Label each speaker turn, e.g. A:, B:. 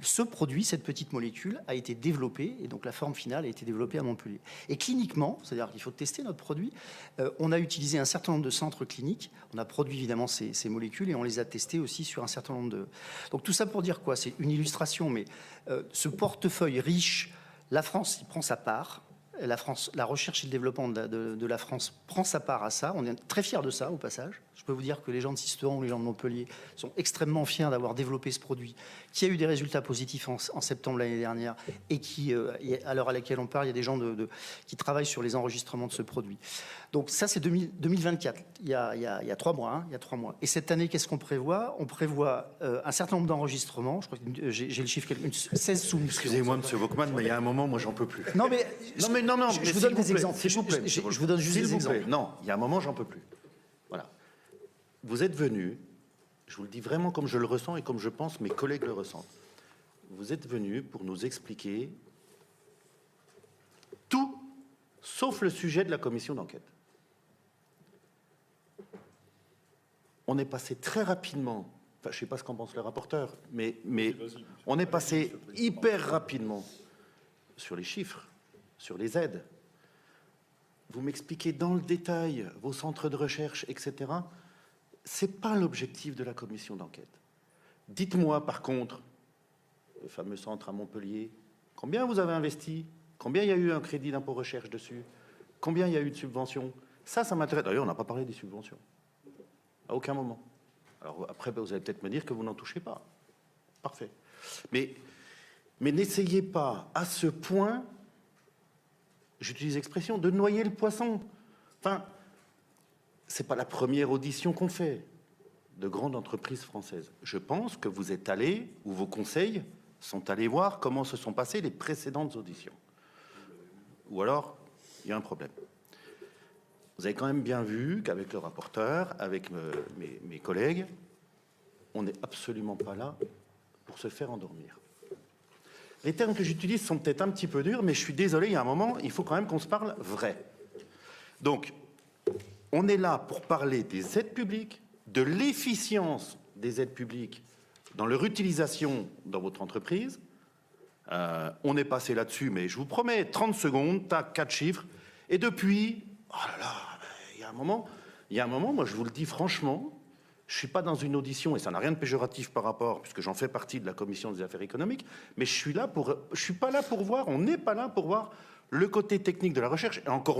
A: ce produit, cette petite molécule, a été développée, et donc la forme finale a été développée à Montpellier. Et cliniquement, c'est-à-dire qu'il faut tester notre produit, on a utilisé un certain nombre de centres cliniques, on a produit évidemment ces molécules et on les a testées aussi sur un certain nombre de... Donc tout ça pour dire quoi? C'est une illustration, mais ce portefeuille riche, la France y prend sa part. La recherche et le développement de la France prend sa part à ça. On est très fiers de ça, au passage. Je peux vous dire que les gens de Sisteron ou les gens de Montpellier sont extrêmement fiers d'avoir développé ce produit, qui a eu des résultats positifs en septembre l'année dernière, et qui, à l'heure à laquelle on parle, il y a des gens qui travaillent sur les enregistrements de ce produit. Donc ça, c'est 2024, il y a 3 mois. Hein, il y a 3 mois. Et cette année, qu'est-ce qu'on prévoit? On prévoit un certain nombre d'enregistrements. Je crois que j'ai le chiffre, 16 soumissions.
B: Excusez-moi, M. Wauckmann, mais il y a un moment, moi, j'en peux plus.
A: Non, mais je vous donne des exemples.
B: S'il vous plaît.
A: Je vous donne juste des exemples.
B: Non, il y a un moment, j'en peux plus. Voilà. Vous êtes venu, je vous le dis vraiment comme je le ressens et comme je pense mes collègues le ressentent. Vous êtes venu pour nous expliquer tout, sauf le sujet de la commission d'enquête. On est passé très rapidement, enfin, je ne sais pas ce qu'en pense le rapporteur, mais on est passé hyper rapidement sur les chiffres, sur les aides. Vous m'expliquez dans le détail vos centres de recherche, etc. Ce n'est pas l'objectif de la commission d'enquête. Dites-moi, par contre, le fameux centre à Montpellier, combien vous avez investi? Combien il y a eu un crédit d'impôt recherche dessus? Combien il y a eu de subventions? Ça m'intéresse. D'ailleurs, on n'a pas parlé des subventions. À aucun moment. Alors après, vous allez peut-être me dire que vous n'en touchez pas. Parfait. Mais n'essayez pas à ce point, j'utilise l'expression, de noyer le poisson. Enfin, c'est pas la première audition qu'on fait de grandes entreprises françaises. Je pense que vous êtes allés, ou vos conseils sont allés voir comment se sont passées les précédentes auditions. Ou alors, il y a un problème. Vous avez quand même bien vu qu'avec le rapporteur, avec mes collègues, on n'est absolument pas là pour se faire endormir. Les termes que j'utilise sont peut-être un petit peu durs, mais je suis désolé, il y a un moment, il faut quand même qu'on se parle vrai. Donc, on est là pour parler des aides publiques, de l'efficience des aides publiques dans leur utilisation dans votre entreprise. On est passé là-dessus, mais je vous promets, 30 secondes, tac, 4 chiffres. Et depuis, oh là là, il y a un moment, moi je vous le dis franchement, je ne suis pas dans une audition, et ça n'a rien de péjoratif par rapport, puisque j'en fais partie de la commission des affaires économiques, mais je suis pas là pour voir, on n'est pas là pour voir le côté technique de la recherche, et encore